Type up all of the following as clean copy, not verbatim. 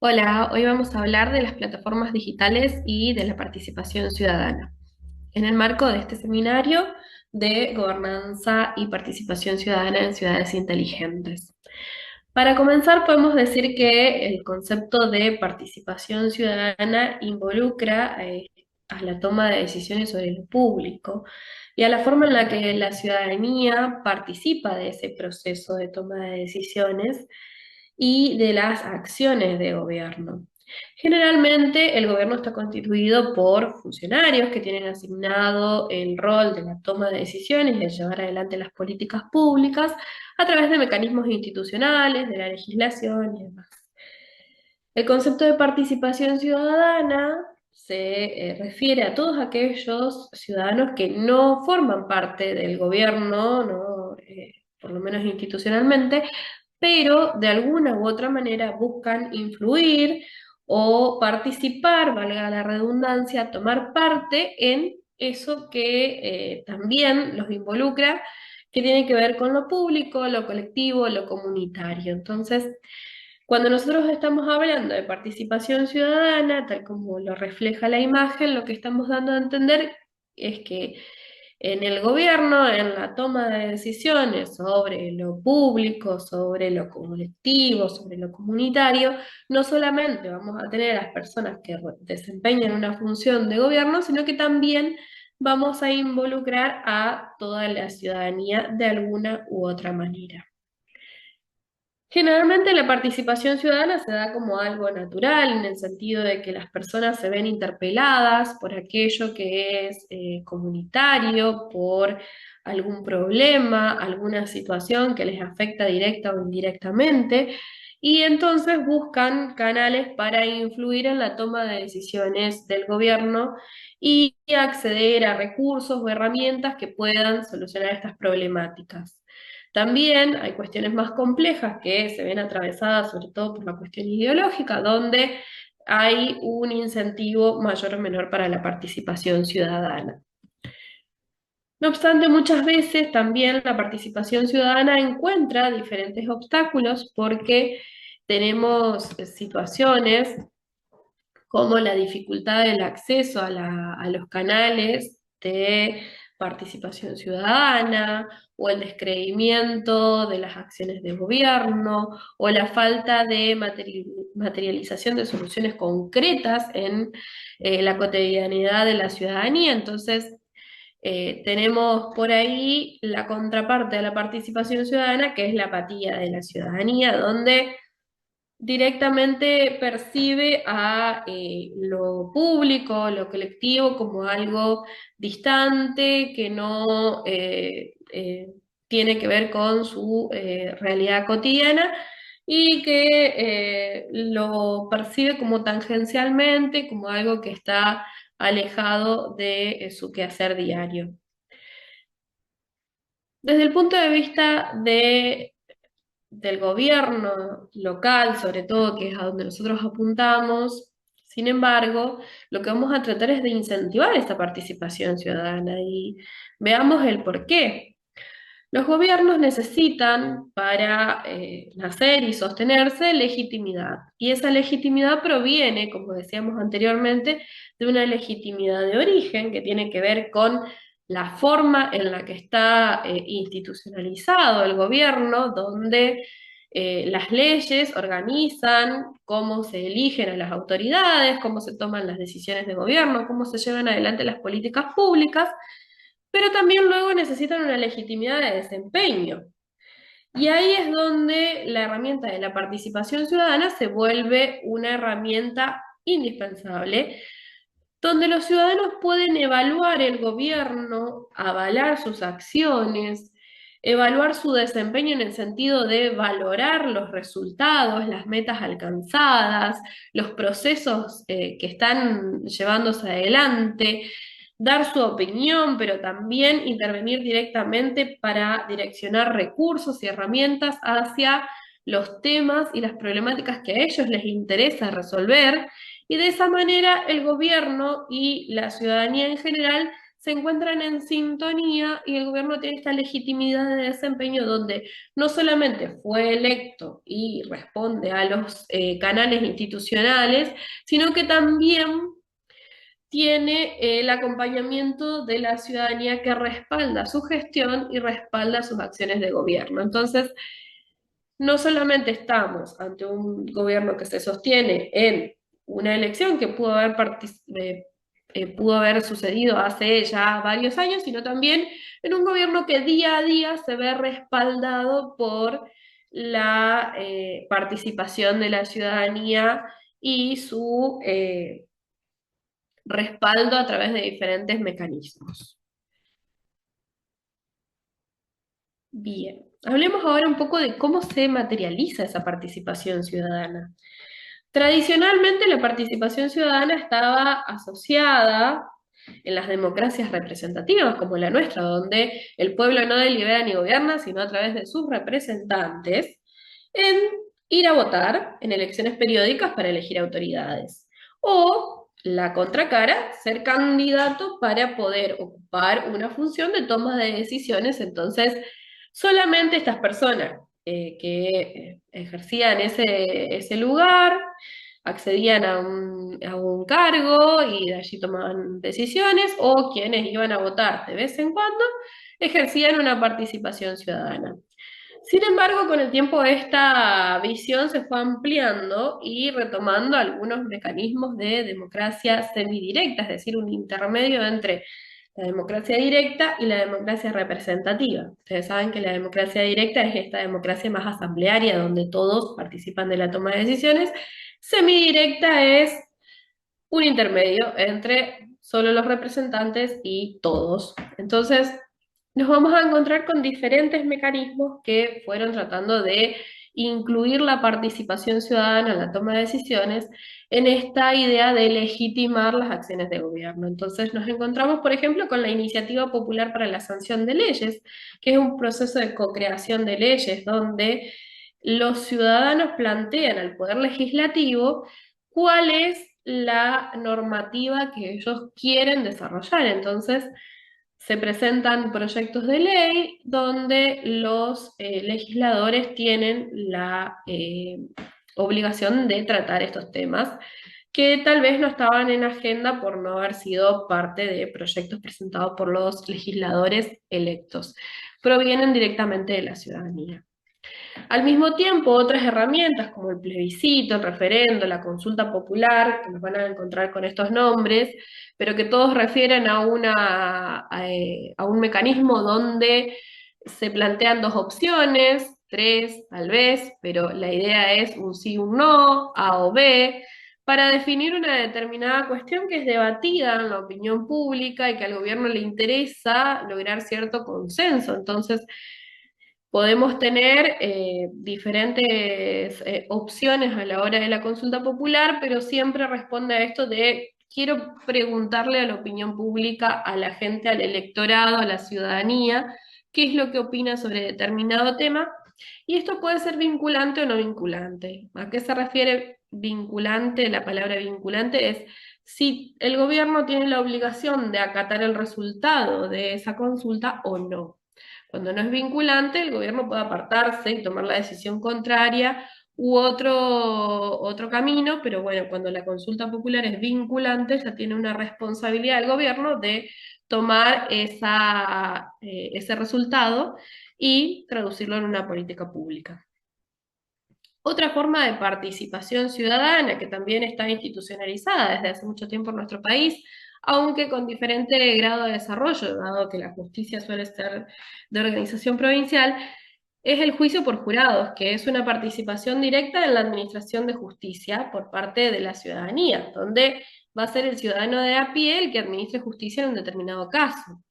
Hola, hoy vamos a hablar de las plataformas digitales y de la participación ciudadana, en el marco de este seminario de gobernanza y participación ciudadana en ciudades inteligentes. Para comenzar, podemos decir que el concepto de participación ciudadana involucra a la toma de decisiones sobre lo público y a la forma en la que la ciudadanía participa de ese proceso de toma de decisiones y de las acciones de gobierno. Generalmente el gobierno está constituido por funcionarios que tienen asignado el rol de la toma de decisiones y de llevar adelante las políticas públicas a través de mecanismos institucionales, de la legislación y demás. El concepto de participación ciudadana se refiere a todos aquellos ciudadanos que no forman parte del gobierno, ¿no? Por lo menos institucionalmente, pero de alguna u otra manera buscan influir o participar, valga la redundancia, tomar parte en eso que también los involucra, que tiene que ver con lo público, lo colectivo, lo comunitario. Entonces, cuando nosotros estamos hablando de participación ciudadana, tal como lo refleja la imagen, lo que estamos dando a entender es que en el gobierno, en la toma de decisiones sobre lo público, sobre lo colectivo, sobre lo comunitario, no solamente vamos a tener a las personas que desempeñan una función de gobierno, sino que también vamos a involucrar a toda la ciudadanía de alguna u otra manera. Generalmente la participación ciudadana se da como algo natural, en el sentido de que las personas se ven interpeladas por aquello que es comunitario, por algún problema, alguna situación que les afecta directa o indirectamente, y entonces buscan canales para influir en la toma de decisiones del gobierno y acceder a recursos o herramientas que puedan solucionar estas problemáticas. También hay cuestiones más complejas que se ven atravesadas sobre todo por la cuestión ideológica, donde hay un incentivo mayor o menor para la participación ciudadana. No obstante, muchas veces también la participación ciudadana encuentra diferentes obstáculos porque tenemos situaciones como la dificultad del acceso a los canales de participación ciudadana, o el descreimiento de las acciones de gobierno, o la falta de materialización de soluciones concretas en la cotidianidad de la ciudadanía. Entonces, tenemos por ahí la contraparte de la participación ciudadana, que es la apatía de la ciudadanía, donde directamente percibe a lo público, lo colectivo, como algo distante, que no tiene que ver con su realidad cotidiana y que lo percibe como tangencialmente, como algo que está alejado de su quehacer diario. Desde el punto de vista del gobierno local, sobre todo, que es a donde nosotros apuntamos. Sin embargo, lo que vamos a tratar es de incentivar esta participación ciudadana y veamos el por qué. Los gobiernos necesitan para nacer y sostenerse legitimidad, y esa legitimidad proviene, como decíamos anteriormente, de una legitimidad de origen que tiene que ver con la forma en la que está institucionalizado el gobierno, donde las leyes organizan cómo se eligen a las autoridades, cómo se toman las decisiones de gobierno, cómo se llevan adelante las políticas públicas, pero también luego necesitan una legitimidad de desempeño. Y ahí es donde la herramienta de la participación ciudadana se vuelve una herramienta indispensable, donde los ciudadanos pueden evaluar el gobierno, avalar sus acciones, evaluar su desempeño en el sentido de valorar los resultados, las metas alcanzadas, los procesos que están llevándose adelante, dar su opinión, pero también intervenir directamente para direccionar recursos y herramientas hacia los temas y las problemáticas que a ellos les interesa resolver, y de esa manera el gobierno y la ciudadanía en general se encuentran en sintonía y el gobierno tiene esta legitimidad de desempeño donde no solamente fue electo y responde a los canales institucionales, sino que también tiene el acompañamiento de la ciudadanía que respalda su gestión y respalda sus acciones de gobierno. Entonces, no solamente estamos ante un gobierno que se sostiene en una elección que pudo haber sucedido hace ya varios años, sino también en un gobierno que día a día se ve respaldado por la participación de la ciudadanía y su respaldo a través de diferentes mecanismos. Bien, hablemos ahora un poco de cómo se materializa esa participación ciudadana. Tradicionalmente la participación ciudadana estaba asociada en las democracias representativas como la nuestra, donde el pueblo no delibera ni gobierna, sino a través de sus representantes, en ir a votar en elecciones periódicas para elegir autoridades. O la contracara, ser candidato para poder ocupar una función de toma de decisiones. Entonces, solamente estas personas que ejercían ese lugar, accedían a un cargo y de allí tomaban decisiones, o quienes iban a votar de vez en cuando ejercían una participación ciudadana. Sin embargo, con el tiempo esta visión se fue ampliando y retomando algunos mecanismos de democracia semidirecta, es decir, un intermedio entre la democracia directa y la democracia representativa. Ustedes saben que la democracia directa es esta democracia más asamblearia, donde todos participan de la toma de decisiones. Semidirecta es un intermedio entre solo los representantes y todos. Entonces, nos vamos a encontrar con diferentes mecanismos que fueron tratando de incluir la participación ciudadana en la toma de decisiones en esta idea de legitimar las acciones de gobierno. Entonces nos encontramos, por ejemplo, con la Iniciativa Popular para la Sanción de Leyes, que es un proceso de co-creación de leyes donde los ciudadanos plantean al Poder Legislativo cuál es la normativa que ellos quieren desarrollar. Entonces, se presentan proyectos de ley donde los legisladores tienen la obligación de tratar estos temas que tal vez no estaban en agenda por no haber sido parte de proyectos presentados por los legisladores electos. Provienen directamente de la ciudadanía. Al mismo tiempo, otras herramientas como el plebiscito, el referendo, la consulta popular, que nos van a encontrar con estos nombres, pero que todos refieren a un mecanismo donde se plantean dos opciones, tres tal vez, pero la idea es un sí, un no, A o B, para definir una determinada cuestión que es debatida en la opinión pública y que al gobierno le interesa lograr cierto consenso. Entonces, podemos tener diferentes opciones a la hora de la consulta popular, pero siempre responde a esto de quiero preguntarle a la opinión pública, a la gente, al electorado, a la ciudadanía, qué es lo que opina sobre determinado tema. Y esto puede ser vinculante o no vinculante. ¿A qué se refiere vinculante? La palabra vinculante es si el gobierno tiene la obligación de acatar el resultado de esa consulta o no. Cuando no es vinculante, el gobierno puede apartarse y tomar la decisión contraria u otro camino, pero bueno, cuando la consulta popular es vinculante, ya tiene una responsabilidad el gobierno de tomar ese resultado y traducirlo en una política pública. Otra forma de participación ciudadana que también está institucionalizada desde hace mucho tiempo en nuestro país, aunque con diferente grado de desarrollo, dado que la justicia suele ser de organización provincial, es el juicio por jurados, que es una participación directa en la administración de justicia por parte de la ciudadanía, donde va a ser el ciudadano de a pie el que administre justicia en un determinado caso.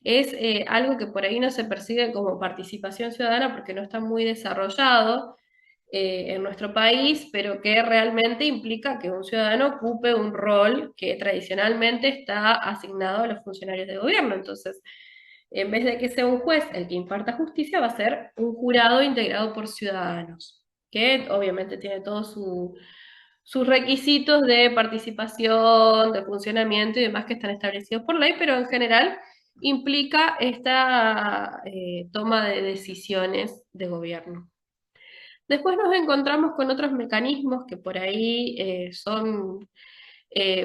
Es algo que por ahí no se percibe como participación ciudadana porque no está muy desarrollado en nuestro país, pero que realmente implica que un ciudadano ocupe un rol que tradicionalmente está asignado a los funcionarios de gobierno. Entonces, en vez de que sea un juez el que imparta justicia, va a ser un jurado integrado por ciudadanos, que obviamente tiene todo sus requisitos de participación, de funcionamiento y demás que están establecidos por ley, pero en general implica esta toma de decisiones de gobierno. Después nos encontramos con otros mecanismos que por ahí son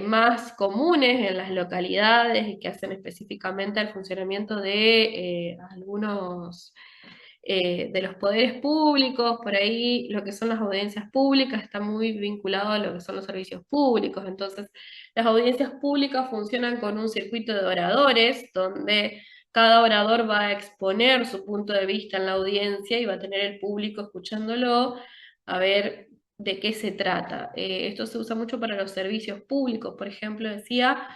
más comunes en las localidades y que hacen específicamente al funcionamiento de algunos de los poderes públicos. Por ahí lo que son las audiencias públicas está muy vinculado a lo que son los servicios públicos. Entonces, las audiencias públicas funcionan con un circuito de oradores donde cada orador va a exponer su punto de vista en la audiencia y va a tener el público escuchándolo a ver de qué se trata. Esto se usa mucho para los servicios públicos, por ejemplo, decía,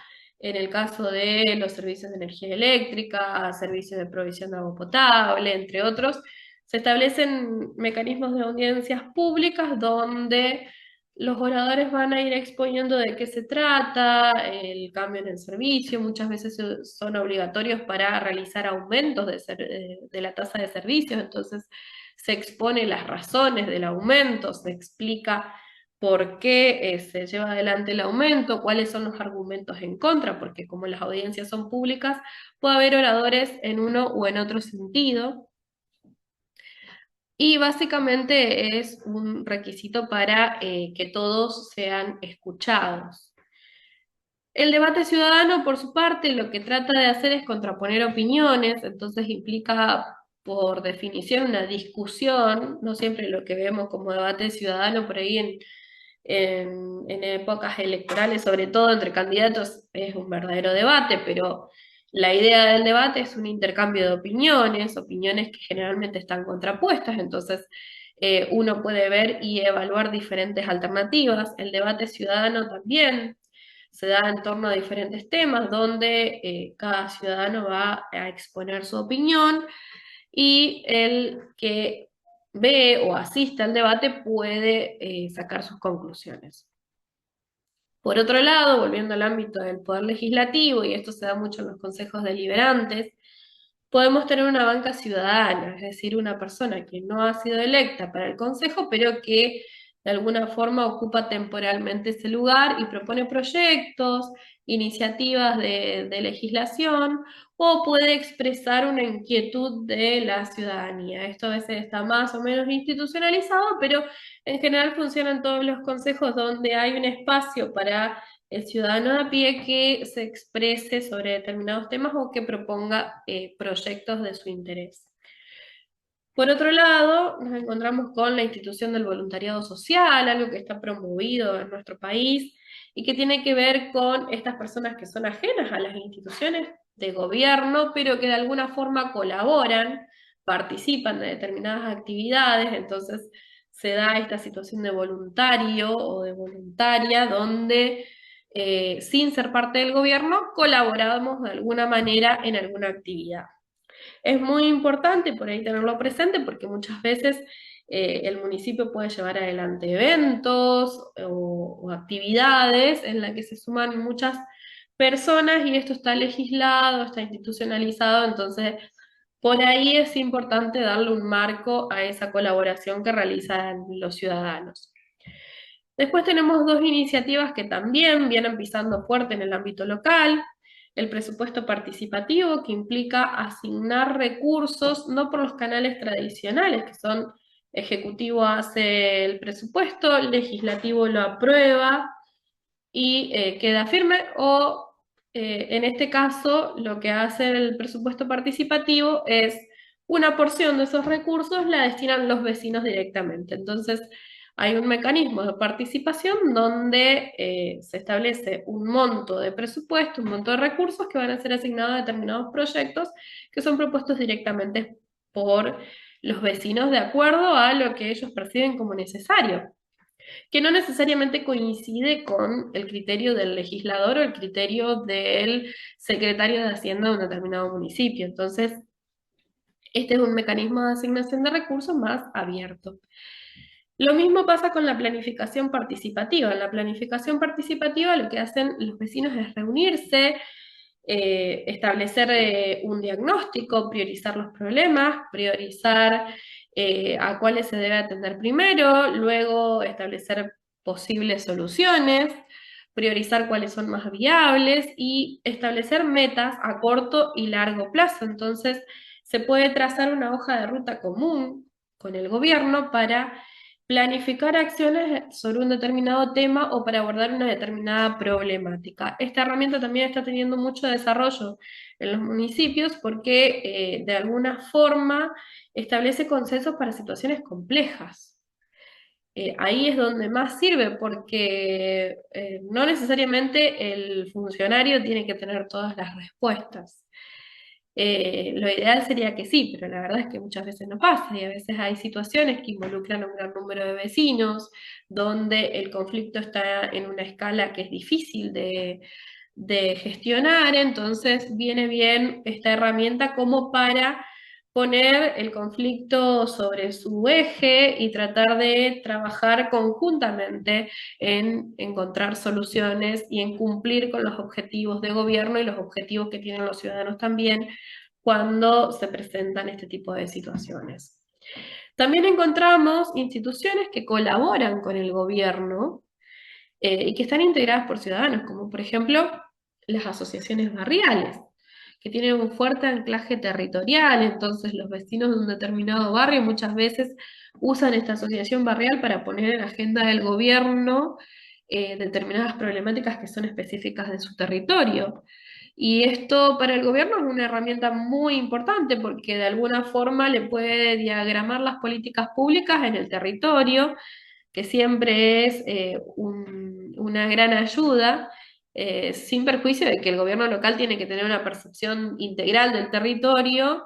en el caso de los servicios de energía eléctrica, servicios de provisión de agua potable, entre otros, se establecen mecanismos de audiencias públicas donde los oradores van a ir exponiendo de qué se trata, el cambio en el servicio, muchas veces son obligatorios para realizar aumentos de la tasa de servicios, entonces se expone las razones del aumento, se explica por qué se lleva adelante el aumento, cuáles son los argumentos en contra, porque como las audiencias son públicas, puede haber oradores en uno o en otro sentido. Y básicamente es un requisito para que todos sean escuchados. El debate ciudadano, por su parte, lo que trata de hacer es contraponer opiniones, entonces implica, por definición, una discusión, no siempre lo que vemos como debate ciudadano por ahí en épocas electorales, sobre todo entre candidatos, es un verdadero debate, pero la idea del debate es un intercambio de opiniones, opiniones que generalmente están contrapuestas, entonces uno puede ver y evaluar diferentes alternativas. El debate ciudadano también se da en torno a diferentes temas donde cada ciudadano va a exponer su opinión y el que ve o asiste al debate puede sacar sus conclusiones. Por otro lado, volviendo al ámbito del poder legislativo, y esto se da mucho en los consejos deliberantes, podemos tener una banca ciudadana, es decir, una persona que no ha sido electa para el consejo, pero que de alguna forma ocupa temporalmente ese lugar y propone proyectos, iniciativas de legislación, o puede expresar una inquietud de la ciudadanía. Esto a veces está más o menos institucionalizado, pero en general funcionan todos los consejos donde hay un espacio para el ciudadano de a pie que se exprese sobre determinados temas o que proponga proyectos de su interés. Por otro lado, nos encontramos con la institución del voluntariado social, algo que está promovido en nuestro país y que tiene que ver con estas personas que son ajenas a las instituciones de gobierno, pero que de alguna forma colaboran, participan de determinadas actividades, entonces se da esta situación de voluntario o de voluntaria donde sin ser parte del gobierno colaboramos de alguna manera en alguna actividad. Es muy importante por ahí tenerlo presente porque muchas veces el municipio puede llevar adelante eventos o actividades en las que se suman muchas personas y esto está legislado, está institucionalizado, entonces por ahí es importante darle un marco a esa colaboración que realizan los ciudadanos. Después tenemos dos iniciativas que también vienen pisando fuerte en el ámbito local. El presupuesto participativo, que implica asignar recursos no por los canales tradicionales, que son ejecutivo hace el presupuesto, legislativo lo aprueba y queda firme, o en este caso lo que hace el presupuesto participativo es una porción de esos recursos la destinan los vecinos directamente. Entonces, hay un mecanismo de participación donde se establece un monto de presupuesto, un monto de recursos que van a ser asignados a determinados proyectos que son propuestos directamente por los vecinos de acuerdo a lo que ellos perciben como necesario, que no necesariamente coincide con el criterio del legislador o el criterio del secretario de Hacienda de un determinado municipio. Entonces, este es un mecanismo de asignación de recursos más abierto. Lo mismo pasa con la planificación participativa. En la planificación participativa lo que hacen los vecinos es reunirse, establecer un diagnóstico, priorizar los problemas, priorizar a cuáles se debe atender primero, luego establecer posibles soluciones, priorizar cuáles son más viables y establecer metas a corto y largo plazo. Entonces, se puede trazar una hoja de ruta común con el gobierno para planificar acciones sobre un determinado tema o para abordar una determinada problemática. Esta herramienta también está teniendo mucho desarrollo en los municipios porque de alguna forma establece consensos para situaciones complejas. Ahí es donde más sirve porque no necesariamente el funcionario tiene que tener todas las respuestas. Lo ideal sería que sí, pero la verdad es que muchas veces no pasa y a veces hay situaciones que involucran a un gran número de vecinos, donde el conflicto está en una escala que es difícil de gestionar, entonces viene bien esta herramienta como para poner el conflicto sobre su eje y tratar de trabajar conjuntamente en encontrar soluciones y en cumplir con los objetivos de gobierno y los objetivos que tienen los ciudadanos también cuando se presentan este tipo de situaciones. También encontramos instituciones que colaboran con el gobierno y que están integradas por ciudadanos, como por ejemplo las asociaciones barriales, que tienen un fuerte anclaje territorial, entonces los vecinos de un determinado barrio muchas veces usan esta asociación barrial para poner en la agenda del gobierno determinadas problemáticas que son específicas de su territorio. Y esto para el gobierno es una herramienta muy importante porque de alguna forma le puede diagramar las políticas públicas en el territorio, que siempre es una gran ayuda, sin perjuicio de que el gobierno local tiene que tener una percepción integral del territorio.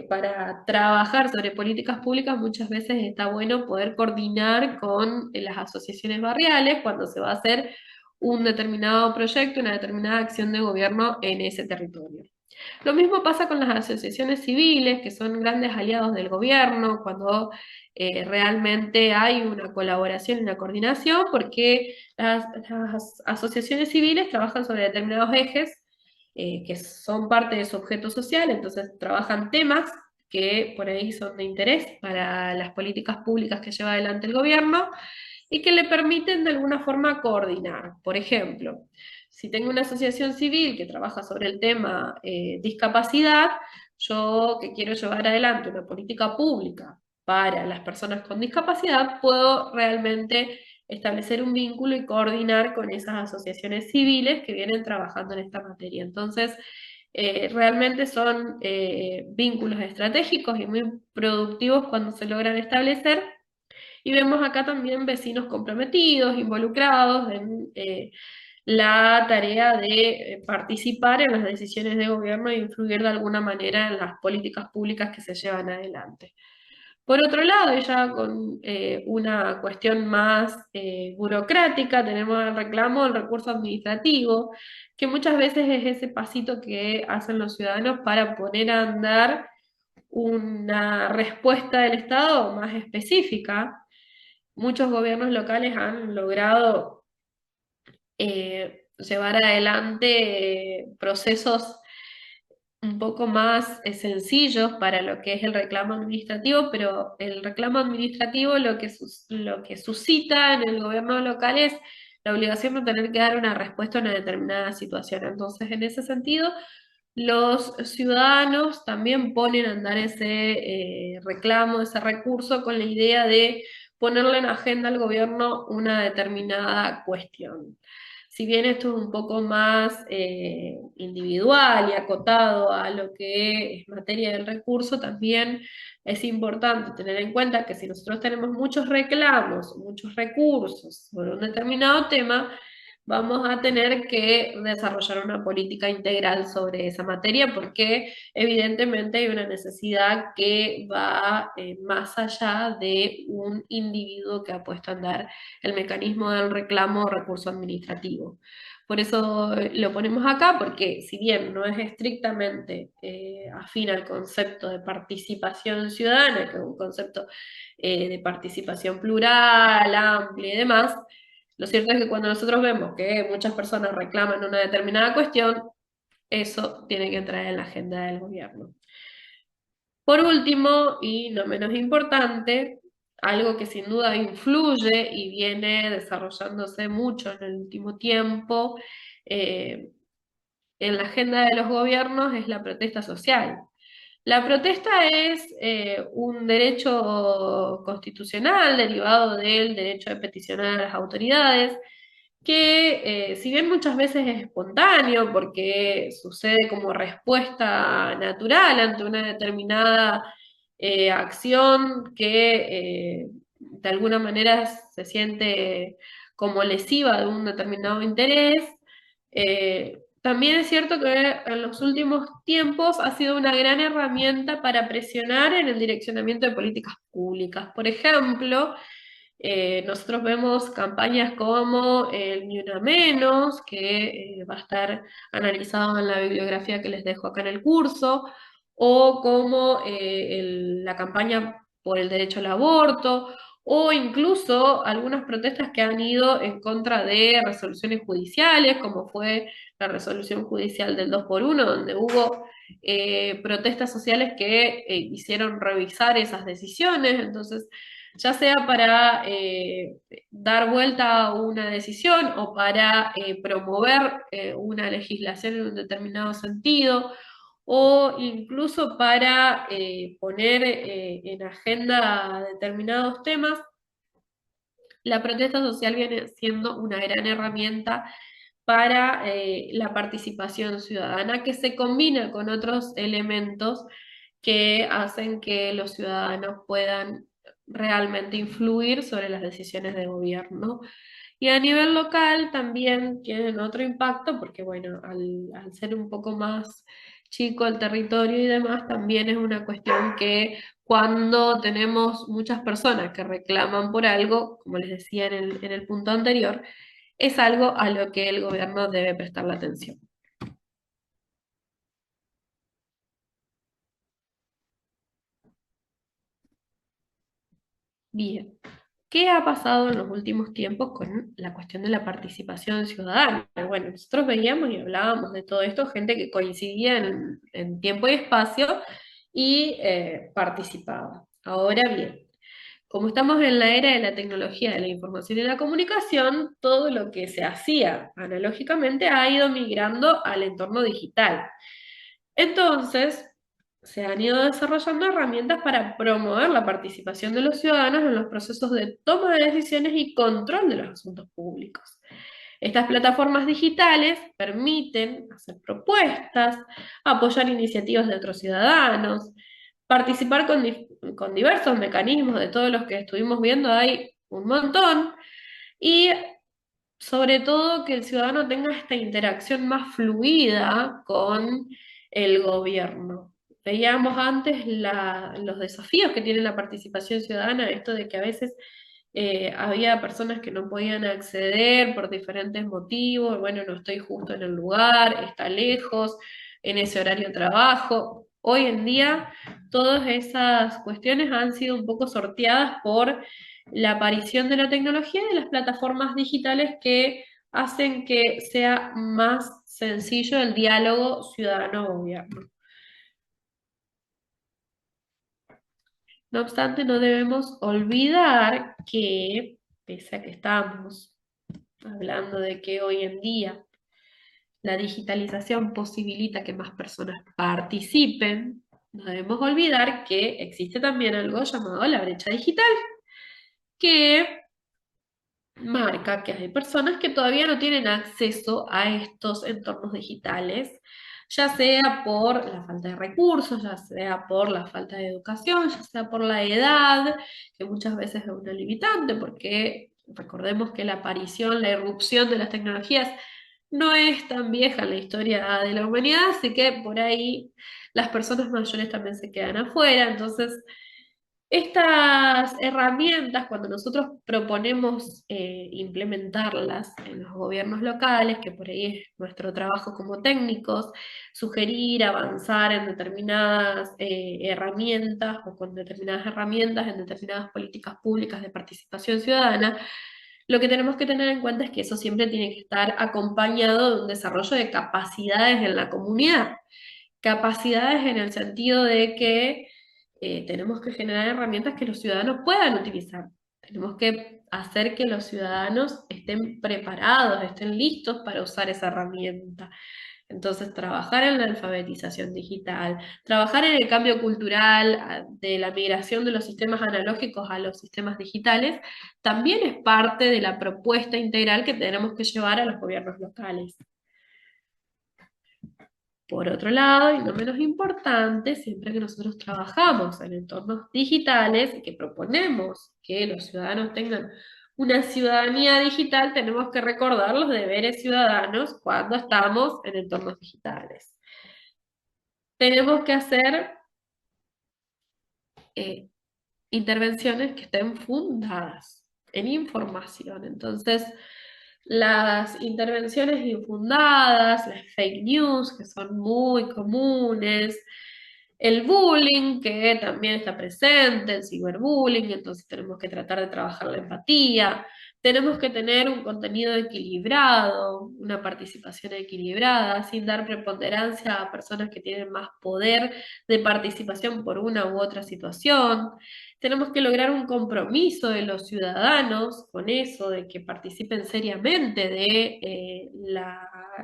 Para trabajar sobre políticas públicas muchas veces está bueno poder coordinar con las asociaciones barriales cuando se va a hacer un determinado proyecto, una determinada acción de gobierno en ese territorio. Lo mismo pasa con las asociaciones civiles, que son grandes aliados del gobierno, cuando realmente hay una colaboración y una coordinación, porque las asociaciones civiles trabajan sobre determinados ejes que son parte de su objeto social, entonces trabajan temas que por ahí son de interés para las políticas públicas que lleva adelante el gobierno y que le permiten de alguna forma coordinar. Por ejemplo, si tengo una asociación civil que trabaja sobre el tema discapacidad, yo que quiero llevar adelante una política pública para las personas con discapacidad, puedo realmente establecer un vínculo y coordinar con esas asociaciones civiles que vienen trabajando en esta materia. Entonces, realmente son vínculos estratégicos y muy productivos cuando se logran establecer y vemos acá también vecinos comprometidos, involucrados en la tarea de participar en las decisiones de gobierno e influir de alguna manera en las políticas públicas que se llevan adelante. Por otro lado, y ya con una cuestión más burocrática, tenemos el reclamo del recurso administrativo, que muchas veces es ese pasito que hacen los ciudadanos para poner a andar una respuesta del Estado más específica. Muchos gobiernos locales han logrado llevar adelante procesos un poco más sencillos para lo que es el reclamo administrativo, pero el reclamo administrativo lo que suscita en el gobierno local es la obligación de tener que dar una respuesta a una determinada situación. Entonces, en ese sentido, los ciudadanos también ponen a andar ese reclamo, ese recurso, con la idea de ponerle en agenda al gobierno una determinada cuestión. Si bien esto es un poco más individual y acotado a lo que es materia del recurso, también es importante tener en cuenta que si nosotros tenemos muchos reclamos, muchos recursos sobre un determinado tema, vamos a tener que desarrollar una política integral sobre esa materia porque evidentemente hay una necesidad que va más allá de un individuo que ha puesto a andar el mecanismo del reclamo o recurso administrativo. Por eso lo ponemos acá, porque si bien no es estrictamente afín al concepto de participación ciudadana, que es un concepto de participación plural, amplia y demás, lo cierto es que cuando nosotros vemos que muchas personas reclaman una determinada cuestión, eso tiene que entrar en la agenda del gobierno. Por último, y no menos importante, algo que sin duda influye y viene desarrollándose mucho en el último tiempo eh, en la agenda de los gobiernos es la protesta social. La protesta es un derecho constitucional derivado del derecho de peticionar a las autoridades, que si bien muchas veces es espontáneo porque sucede como respuesta natural ante una determinada acción que de alguna manera se siente como lesiva de un determinado interés, también es cierto que en los últimos tiempos ha sido una gran herramienta para presionar en el direccionamiento de políticas públicas. Por ejemplo, nosotros vemos campañas como el Ni Una Menos, que va a estar analizado en la bibliografía que les dejo acá en el curso, o como la campaña por el derecho al aborto, o incluso algunas protestas que han ido en contra de resoluciones judiciales, como fue la resolución judicial del 2x1, donde hubo protestas sociales que hicieron revisar esas decisiones. Entonces, ya sea para dar vuelta a una decisión o para promover una legislación en un determinado sentido, o incluso para poner en agenda determinados temas, la protesta social viene siendo una gran herramienta para la participación ciudadana que se combina con otros elementos que hacen que los ciudadanos puedan realmente influir sobre las decisiones de gobierno. Y a nivel local también tienen otro impacto, porque bueno, al ser un poco más chico el territorio y demás, también es una cuestión que cuando tenemos muchas personas que reclaman por algo, como les decía en el punto anterior, es algo a lo que el gobierno debe prestar la atención. Bien. ¿Qué ha pasado en los últimos tiempos con la cuestión de la participación ciudadana? Bueno, nosotros veíamos y hablábamos de todo esto, gente que coincidía en tiempo y espacio y participaba. Ahora bien, como estamos en la era de la tecnología, de la información y la comunicación, todo lo que se hacía analógicamente ha ido migrando al entorno digital. Entonces, se han ido desarrollando herramientas para promover la participación de los ciudadanos en los procesos de toma de decisiones y control de los asuntos públicos. Estas plataformas digitales permiten hacer propuestas, apoyar iniciativas de otros ciudadanos, participar con diversos mecanismos de todos los que estuvimos viendo, hay un montón, y sobre todo que el ciudadano tenga esta interacción más fluida con el gobierno. Veíamos antes los desafíos que tiene la participación ciudadana, esto de que a veces había personas que no podían acceder por diferentes motivos, bueno, no estoy justo en el lugar, está lejos, en ese horario trabajo. Hoy en día todas esas cuestiones han sido un poco sorteadas por la aparición de la tecnología y de las plataformas digitales que hacen que sea más sencillo el diálogo ciudadano-gobierno. No obstante, no debemos olvidar que, pese a que estamos hablando de que hoy en día la digitalización posibilita que más personas participen, no debemos olvidar que existe también algo llamado la brecha digital, que marca que hay personas que todavía no tienen acceso a estos entornos digitales, ya sea por la falta de recursos, ya sea por la falta de educación, ya sea por la edad, que muchas veces es una limitante, porque recordemos que la aparición, la irrupción de las tecnologías no es tan vieja en la historia de la humanidad, así que por ahí las personas mayores también se quedan afuera, entonces estas herramientas, cuando nosotros proponemos implementarlas en los gobiernos locales, que por ahí es nuestro trabajo como técnicos, sugerir, avanzar en determinadas herramientas o con determinadas herramientas en determinadas políticas públicas de participación ciudadana, lo que tenemos que tener en cuenta es que eso siempre tiene que estar acompañado de un desarrollo de capacidades en la comunidad. Capacidades en el sentido de que tenemos que generar herramientas que los ciudadanos puedan utilizar. Tenemos que hacer que los ciudadanos estén preparados, estén listos para usar esa herramienta. Entonces, trabajar en la alfabetización digital, trabajar en el cambio cultural de la migración de los sistemas analógicos a los sistemas digitales, también es parte de la propuesta integral que tenemos que llevar a los gobiernos locales. Por otro lado, y no menos importante, siempre que nosotros trabajamos en entornos digitales y que proponemos que los ciudadanos tengan una ciudadanía digital, tenemos que recordar los deberes ciudadanos cuando estamos en entornos digitales. Tenemos que hacer eh, intervenciones que estén fundadas en información. Entonces, las intervenciones infundadas, las fake news, que son muy comunes, el bullying, que también está presente, el ciberbullying, entonces tenemos que tratar de trabajar la empatía, tenemos que tener un contenido equilibrado, una participación equilibrada, sin dar preponderancia a personas que tienen más poder de participación por una u otra situación. Tenemos que lograr un compromiso de los ciudadanos con eso, de que participen seriamente de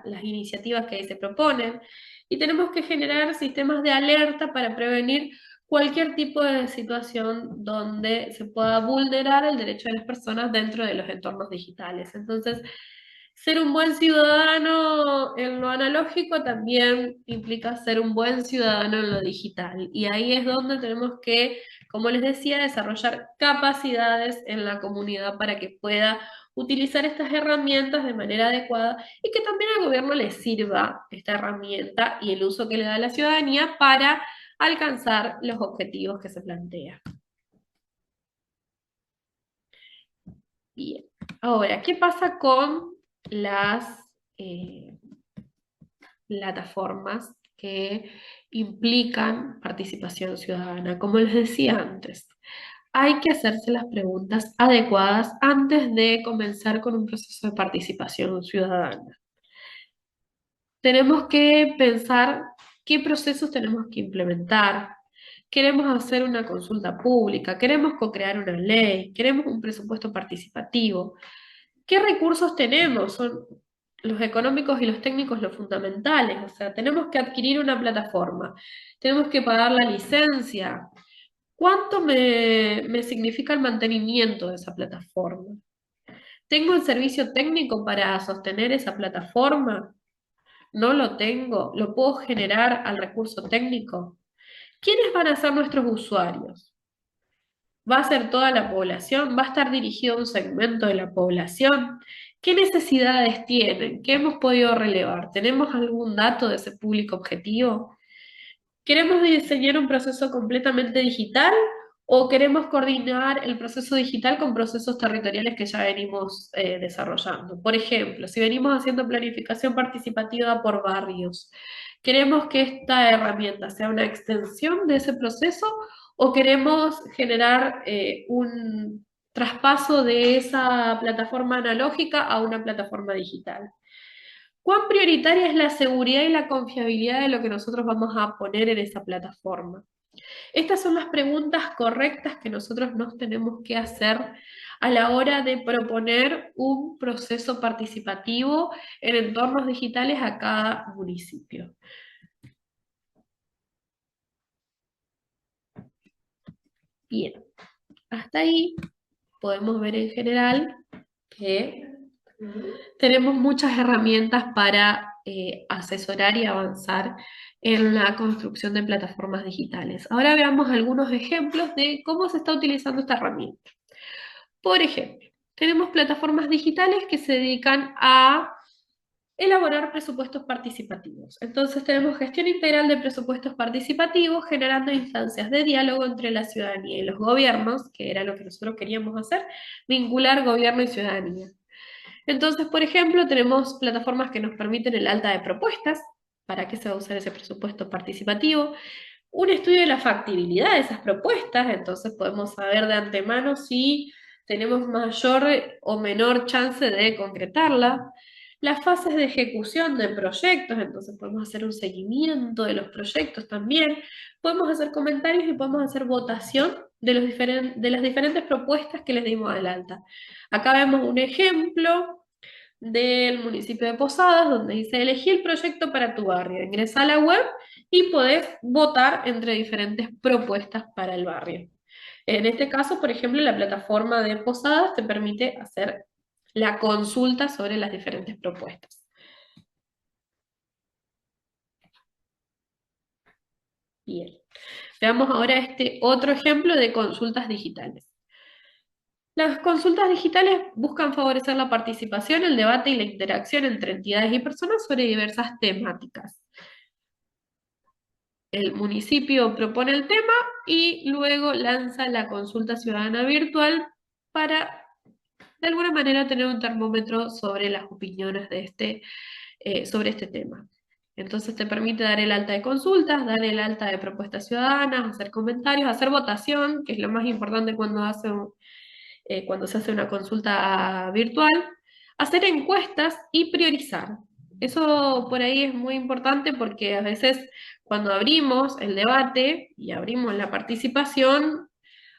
las iniciativas que se proponen. Y tenemos que generar sistemas de alerta para prevenir cualquier tipo de situación donde se pueda vulnerar el derecho de las personas dentro de los entornos digitales. Entonces, ser un buen ciudadano en lo analógico también implica ser un buen ciudadano en lo digital. Y ahí es donde tenemos que, como les decía, desarrollar capacidades en la comunidad para que pueda utilizar estas herramientas de manera adecuada y que también al gobierno le sirva esta herramienta y el uso que le da a la ciudadanía para alcanzar los objetivos que se plantea. Bien. Ahora, ¿qué pasa con las plataformas que implican participación ciudadana? Como les decía antes, hay que hacerse las preguntas adecuadas antes de comenzar con un proceso de participación ciudadana. Tenemos que pensar qué procesos tenemos que implementar. Queremos hacer una consulta pública, queremos co-crear una ley, queremos un presupuesto participativo. ¿Qué recursos tenemos? Son los económicos y los técnicos los fundamentales. O sea, tenemos que adquirir una plataforma, tenemos que pagar la licencia. ¿Cuánto me significa el mantenimiento de esa plataforma? ¿Tengo el servicio técnico para sostener esa plataforma? ¿No lo tengo? ¿Lo puedo generar al recurso técnico? ¿Quiénes van a ser nuestros usuarios? ¿Va a ser toda la población? ¿Va a estar dirigido a un segmento de la población? ¿Qué necesidades tienen? ¿Qué hemos podido relevar? ¿Tenemos algún dato de ese público objetivo? ¿Queremos diseñar un proceso completamente digital o queremos coordinar el proceso digital con procesos territoriales que ya venimos desarrollando? Por ejemplo, si venimos haciendo planificación participativa por barrios, ¿queremos que esta herramienta sea una extensión de ese proceso o queremos generar un traspaso de esa plataforma analógica a una plataforma digital? ¿Cuán prioritaria es la seguridad y la confiabilidad de lo que nosotros vamos a poner en esa plataforma? Estas son las preguntas correctas que nosotros nos tenemos que hacer a la hora de proponer un proceso participativo en entornos digitales a cada municipio. Bien, hasta ahí podemos ver en general que tenemos muchas herramientas para asesorar y avanzar en la construcción de plataformas digitales. Ahora veamos algunos ejemplos de cómo se está utilizando esta herramienta. Por ejemplo, tenemos plataformas digitales que se dedican a elaborar presupuestos participativos. Entonces tenemos gestión integral de presupuestos participativos, generando instancias de diálogo entre la ciudadanía y los gobiernos, que era lo que nosotros queríamos hacer, vincular gobierno y ciudadanía. Entonces, por ejemplo, tenemos plataformas que nos permiten el alta de propuestas, para qué se va a usar ese presupuesto participativo, un estudio de la factibilidad de esas propuestas, entonces podemos saber de antemano si tenemos mayor o menor chance de concretarla, Las fases de ejecución de proyectos, entonces podemos hacer un seguimiento de los proyectos también, podemos hacer comentarios y podemos hacer votación de las diferentes propuestas que les dimos al alta. Acá vemos un ejemplo del municipio de Posadas, donde dice elegí el proyecto para tu barrio. Ingresa a la web y podés votar entre diferentes propuestas para el barrio. En este caso, por ejemplo, la plataforma de Posadas te permite hacer la consulta sobre las diferentes propuestas. Bien. Veamos ahora este otro ejemplo de consultas digitales. Las consultas digitales buscan favorecer la participación, el debate y la interacción entre entidades y personas sobre diversas temáticas. El municipio propone el tema y luego lanza la consulta ciudadana virtual para, de alguna manera, tener un termómetro sobre las opiniones sobre este tema. Entonces te permite dar el alta de consultas, dar el alta de propuestas ciudadanas, hacer comentarios, hacer votación, que es lo más importante cuando se hace una consulta virtual, hacer encuestas y priorizar. Eso por ahí es muy importante porque a veces cuando abrimos el debate y abrimos la participación,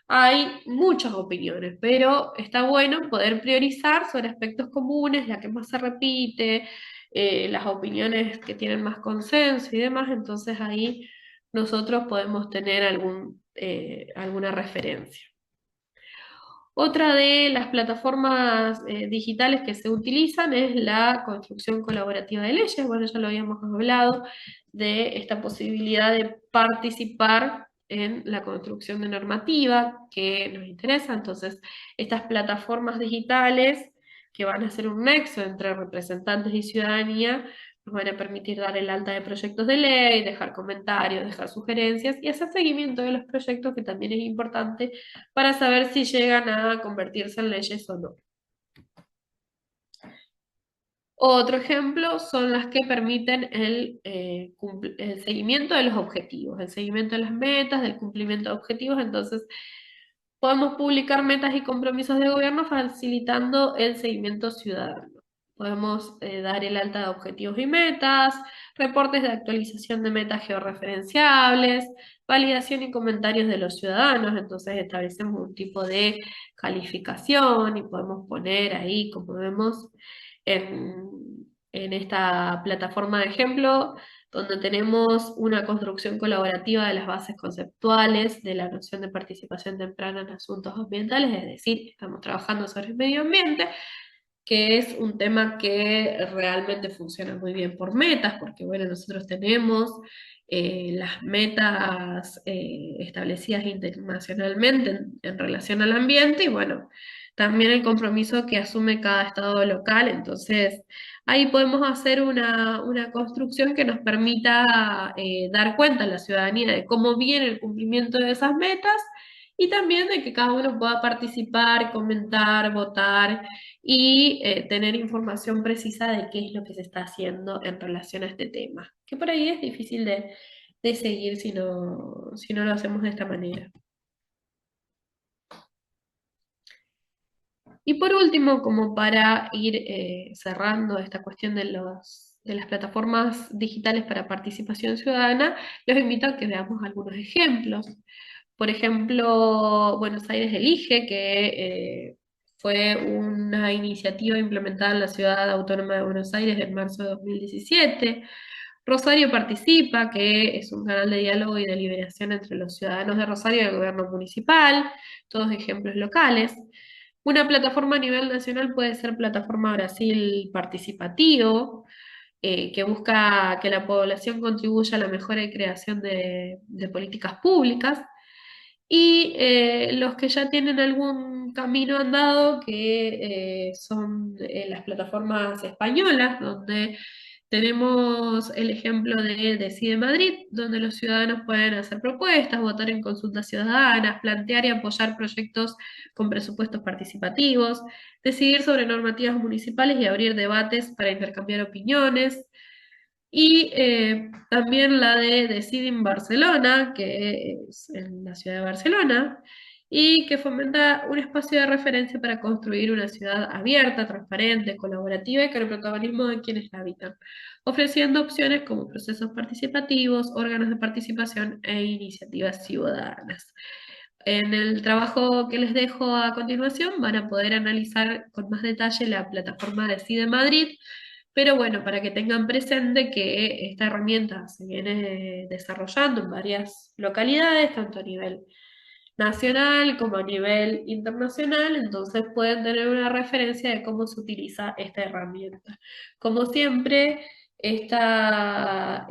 hay muchas opiniones, pero está bueno poder priorizar sobre aspectos comunes, la que más se repite, las opiniones que tienen más consenso y demás, entonces ahí nosotros podemos tener alguna referencia. Otra de las plataformas digitales que se utilizan es la construcción colaborativa de leyes. Bueno, ya lo habíamos hablado de esta posibilidad de participar en la construcción de normativa que nos interesa. Entonces, estas plataformas digitales que van a ser un nexo entre representantes y ciudadanía nos van a permitir dar el alta de proyectos de ley, dejar comentarios, dejar sugerencias y hacer seguimiento de los proyectos, que también es importante para saber si llegan a convertirse en leyes o no. Otro ejemplo son las que permiten el seguimiento de los objetivos, el seguimiento de las metas, del cumplimiento de objetivos. Entonces, podemos publicar metas y compromisos de gobierno facilitando el seguimiento ciudadano. Podemos dar el alta de objetivos y metas, reportes de actualización de metas georreferenciables, validación y comentarios de los ciudadanos. Entonces establecemos un tipo de calificación y podemos poner ahí, como vemos en esta plataforma de ejemplo, donde tenemos una construcción colaborativa de las bases conceptuales de la noción de participación temprana en asuntos ambientales, es decir, estamos trabajando sobre el medio ambiente, que es un tema que realmente funciona muy bien por metas, porque bueno, nosotros tenemos las metas establecidas internacionalmente en relación al ambiente y bueno, también el compromiso que asume cada estado local, entonces ahí podemos hacer una construcción que nos permita dar cuenta a la ciudadanía de cómo viene el cumplimiento de esas metas y también de que cada uno pueda participar, comentar, votar y tener información precisa de qué es lo que se está haciendo en relación a este tema, que por ahí es difícil de seguir si no lo hacemos de esta manera. Y por último, como para ir cerrando esta cuestión de las plataformas digitales para participación ciudadana, los invito a que veamos algunos ejemplos. Por ejemplo, Buenos Aires Elige, que fue una iniciativa implementada en la Ciudad Autónoma de Buenos Aires en marzo de 2017. Rosario Participa, que es un canal de diálogo y deliberación entre los ciudadanos de Rosario y el gobierno municipal, todos ejemplos locales. Una plataforma a nivel nacional puede ser Plataforma Brasil Participativo, que busca que la población contribuya a la mejora y creación de políticas públicas. Y los que ya tienen algún camino andado, que son las plataformas españolas, donde tenemos el ejemplo de Decide Madrid, donde los ciudadanos pueden hacer propuestas, votar en consultas ciudadanas, plantear y apoyar proyectos con presupuestos participativos, decidir sobre normativas municipales y abrir debates para intercambiar opiniones. Y también la de Decide en Barcelona, que es en la ciudad de Barcelona, y que fomenta un espacio de referencia para construir una ciudad abierta, transparente, colaborativa y con el protagonismo de quienes la habitan, ofreciendo opciones como procesos participativos, órganos de participación e iniciativas ciudadanas. En el trabajo que les dejo a continuación van a poder analizar con más detalle la plataforma de CIDE Madrid, pero bueno, para que tengan presente que esta herramienta se viene desarrollando en varias localidades, tanto a nivel nacional como a nivel internacional, entonces pueden tener una referencia de cómo se utiliza esta herramienta. Como siempre, estas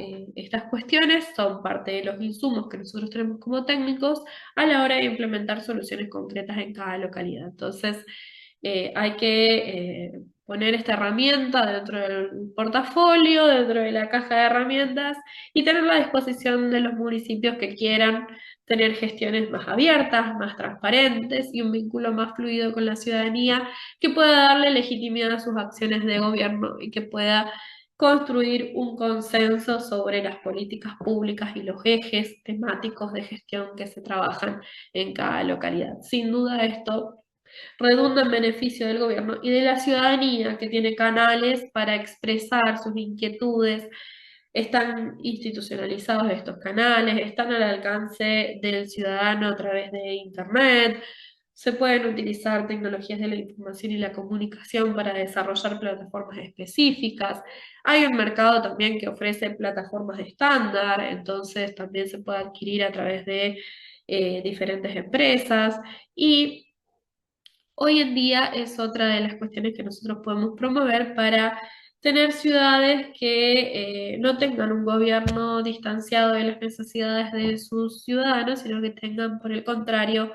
cuestiones son parte de los insumos que nosotros tenemos como técnicos a la hora de implementar soluciones concretas en cada localidad. Entonces, hay que poner esta herramienta dentro del portafolio, dentro de la caja de herramientas y tenerla a disposición de los municipios que quieran tener gestiones más abiertas, más transparentes y un vínculo más fluido con la ciudadanía que pueda darle legitimidad a sus acciones de gobierno y que pueda construir un consenso sobre las políticas públicas y los ejes temáticos de gestión que se trabajan en cada localidad. Sin duda esto redunda en beneficio del gobierno y de la ciudadanía que tiene canales para expresar sus inquietudes. Están institucionalizados estos canales, están al alcance del ciudadano a través de Internet, se pueden utilizar tecnologías de la información y la comunicación para desarrollar plataformas específicas. Hay un mercado también que ofrece plataformas estándar, entonces también se puede adquirir a través de diferentes empresas y hoy en día es otra de las cuestiones que nosotros podemos promover para tener ciudades que no tengan un gobierno distanciado de las necesidades de sus ciudadanos, sino que tengan, por el contrario,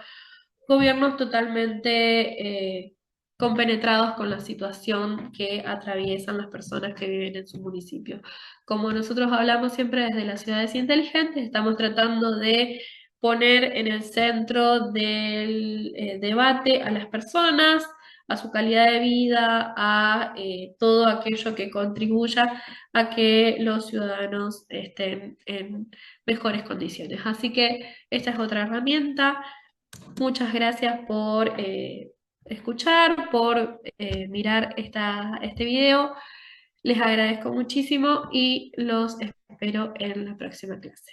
gobiernos totalmente compenetrados con la situación que atraviesan las personas que viven en su municipio. Como nosotros hablamos siempre desde las ciudades inteligentes, estamos tratando de poner en el centro del debate a las personas, a su calidad de vida, a todo aquello que contribuya a que los ciudadanos estén en mejores condiciones. Así que esta es otra herramienta. Muchas gracias por escuchar, por mirar este video. Les agradezco muchísimo y los espero en la próxima clase.